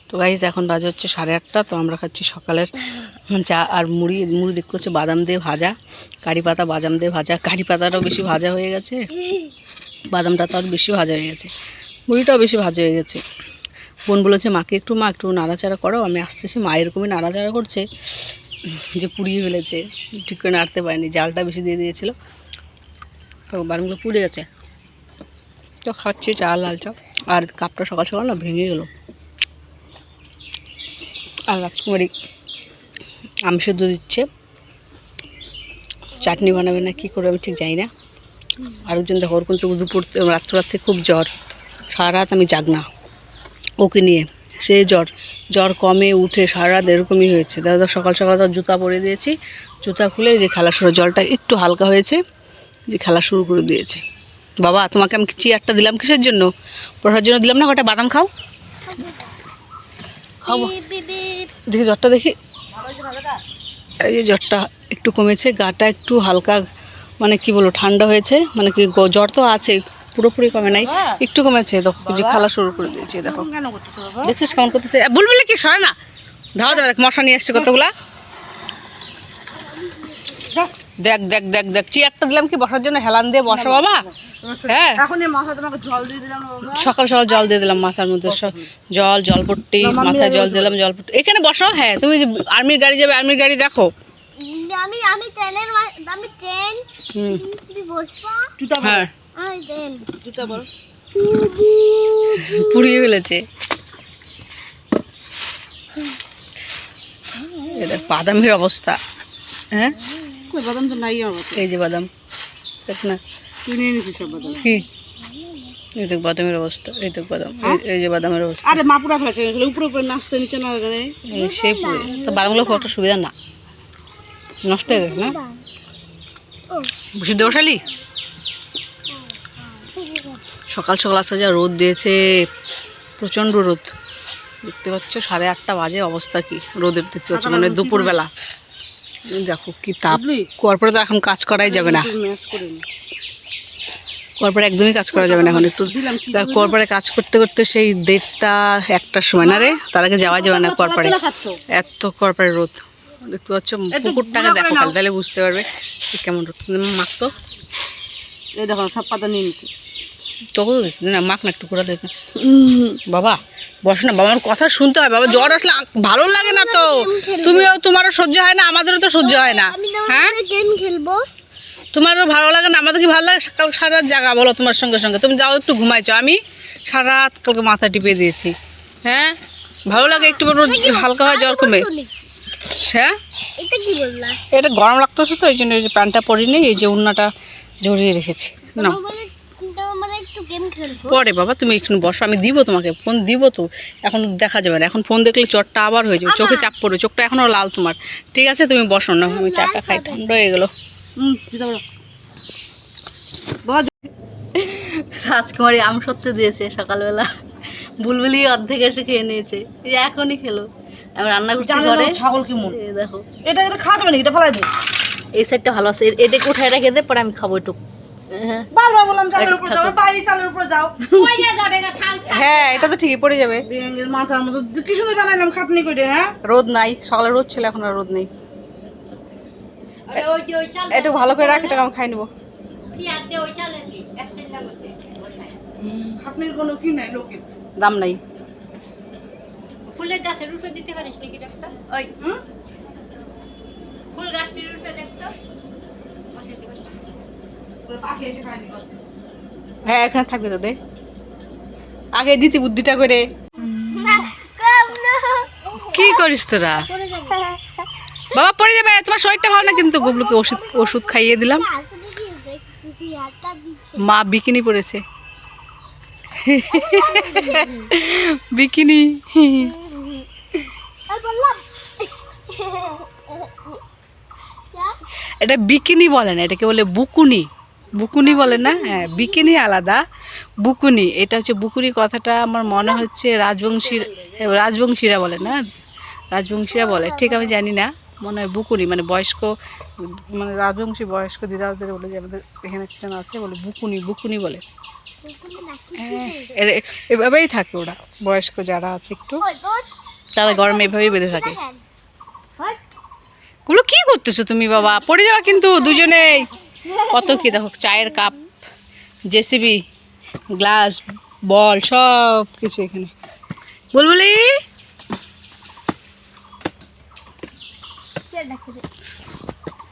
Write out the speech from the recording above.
তো গাইস এখন বাজে হচ্ছে 8:30। তো আমরা খাচ্ছি সকালের চা আর মুড়ি। মুড়ি দেখতে হচ্ছে বাদাম দিয়ে ভাজা, কারি পাতা বাদাম দিয়ে ভাজা। কারি পাতাটাও বেশি ভাজা হয়ে গেছে, বাদামটা তো আর বেশি ভাজা হয়ে গেছে, মুড়িটাও বেশি ভাজা হয়ে গেছে। বোন বলেছে মাকে মা একটু নাড়াচাড়া করো। আমি আসতেছি, মা এরকমই নাড়াচাড়া করছে যে পুড়িয়ে ফেলেছে, ঠিক করে নাড়তে পারেনি, জালটা বেশি দিয়ে দিয়েছিল, তো বাদামগুলো পুড়ে গেছে। তো খাচ্ছি চা, লাল চা। আর কাপটা সকাল সকাল না ভেঙে গেল। আর রাজকুমারী আম সেদ্ধ দিচ্ছে, চাটনি বানাবে না কী করে আমি ঠিক জানি না। আরেকজন দেখো, ওর কিন্তু দুপুর রাত্রে খুব জ্বর, সারা রাত আমি জাগনা ওকে নিয়ে। সে জ্বর কমে উঠে সারা রাত এরকমই হয়েছে। দাদা সকাল সকাল তো জুতা পরে দিয়েছি, জুতা খুলে যে খেলা শুরু, জলটা একটু হালকা হয়েছে যে খেলা শুরু করে দিয়েছে। বাবা তোমাকে আমি চেয়ারটা দিলাম কিসের জন্য? পড়ার জন্য দিলাম না? কটা বাদাম খাও, খাও দেখি জ্বরটা দেখি। এই যে জ্বরটা একটু কমেছে, গাটা একটু হালকা, মানে কি বলবো ঠান্ডা হয়েছে, মানে কি জ্বর তো আছে, পুরোপুরি কমে নাই, একটু কমেছে। দেখো যে খেলা শুরু করে দিয়েছে, দেখো দেখছিস কেমন করতেছে। বলবি কি সরে না, ধাও দেখ মশা নিয়ে আসছে কতগুলা। দেখ দেখ দেখ দেখ চেয়ারটা দিলাম কি বসার জন্য, হেলান দিয়ে বসো বাবা। হ্যাঁ সকাল সকাল জল দিয়ে দিলাম মাথার মধ্যে, জলপট্টি মাথায় জল দিলাম, জলপট্টি এখানে বসো। হ্যাঁ তুমি আর্মির গাড়ি যাবে, আর্মির গাড়ি দেখো। হ্যাঁ পুড়িয়ে ফেলেছে। বাদামের অবস্থা, হ্যাঁ বাদাম তো নাই, এই যে বাদাম দেখ না, কি এই দেখ বাদামের অবস্থা, এই দেখ বাদাম, এই যে বাদামের অবস্থা। আরে মা পুরা ফেলেছে, উপরে উপরে নাচতে নিচে না সেই পুরে। তো বাদামগুলো খুব একটা সুবিধা না, নষ্ট হয়ে গেছে না। বসে বসালি সকাল সকাল আসতে যা রোদ দিয়েছে, প্রচণ্ড রোদ দেখতে পাচ্ছ। 8:30 বাজে, অবস্থা কি রোদের দেখতে পাচ্ছ, মানে দুপুরবেলা দেখো কি তাপ। কর্পোরে তো এখন কাজ করাই যাবে না, কর্পোরে একদমই কাজ করা যাবে না এখন। একটু কর্পোরে কাজ করতে করতে সেই 1:30-1টার সময় না রে, তার আগে যাওয়া যাবে না কর্পোরে, এত কর্পোরে রোদ দেখতে পাচ্ছ। পুকুরটাকে দেখো খালি, তাহলে বুঝতে পারবে কেমন রোদ। মাখতো এই দেখো সব পাতা নিয়ে নিচ্ছি, তোকে দিচ্ছি না, মাখ না একটু করে দিতে। বাবা বসো না, বাবার কথা শুনতে হয় বাবা। জ্বর আসলে ভালো লাগে না তো, তুমিও তোমারও সহ্য হয় না, আমাদেরও তো সহ্য হয় না। হ্যাঁ তোমারও ভালো লাগে না, আমাদের কি ভালো লাগে? সারা রাত জাগা বলো তোমার সঙ্গে সঙ্গে, তুমি যাও একটু ঘুমাইছো, আমি সারা রাত কালকে মাথা টিপে দিয়েছি। হ্যাঁ ভালো লাগে একটু হালকা হয়, জ্বর কমে। হ্যাঁ এটা গরম লাগতেছে তো, এই জন্য এই যে প্যান্টটা পরিনি, এই যে উন্নাটা জড়িয়ে রেখেছি না। পরে বাবা তুমি একটু বসো, আমি দিব তোমাকে ফোন দিব তো, এখন দেখা যাবে না। এখন ফোন দেখলে জ্বরটা আবার হয়ে যাবে, চোখে চাপ পড়বে, চোখটা এখনও লাল তোমার। ঠিক আছে তুমি বসো না, আমি চাটা খাই, ঠান্ডা হয়ে গেলো। রাজকুমারী আম সত্যি দিয়েছে সকালবেলা, বুলবুলি অর্ধেক এসে খেয়ে নিয়েছে, এই এখনই খেলো। আমি রান্না করছি ঘরে, ছাগল কি মন দেখো, এটা খাওয়া যাবে না, এটা ফেলাই দে। এই সাইডটা ভালো আছে, এটাকে উঠায় রেখে দে, পরে আমি খাবো একটু। হ্যাঁ এটা তো ঠিকই পড়ে যাবে মাথার মতো। কি সুন্দর বানাইলাম খাটনি করে। হ্যাঁ রোদ নাই, সকালে রোদ ছিল, এখন আর রোদ নেই। একটু ভালো করে রাখ, এটা আমি খাই নেবো। দাম নাই, ফুলের গাছের রূপে দিতে পারিস নাকি ডাক্তার? ওই ফুল গাছটির রূপে দেখতো। হ্যাঁ এখানে থাকবে তো, দে আগে দিতে বুদ্ধিটা করে। কি করিস তোরা? বাবা পড়ে যাবে, তোমার শরীরটা ভালো না কিন্তু। গুবলুকে ওষুধ খাইয়ে দিলাম, মা বিকিনি পরেছে, বিকিনি। এটা বিকিনি বলে না, এটাকে বলে বুকুনি, বুকুনি বলে না। হ্যাঁ বিকিনি আলাদা, বুকুনি এটা হচ্ছে। বুকুনি কথাটা আমার মনে হচ্ছে রাজবংশীরা বলে না, রাজবংশীরা বলে, ঠিক আমি জানি না। মনে হয় বুকুনি, মানে বয়স্ক, মানে রাজবংশী বয়স্ক দিদাদের বলে যে আমাদের এখানে একজন আছে, বলে বুকুনি, বুকুনি বলে। হ্যাঁ, এভাবেই থাকে ওরা, বয়স্ক যারা আছে একটু, তারা গরমে এভাবেই বেঁধে থাকে। গুলো কি করতেছো তুমি বাবা, পড়ে যাওয়া কিন্তু দুজনেই। কত কি দেখো, চায়ের কাপ, জেসিবি, গ্লাস, বল, সব কিছু এখানে। বুলবুলি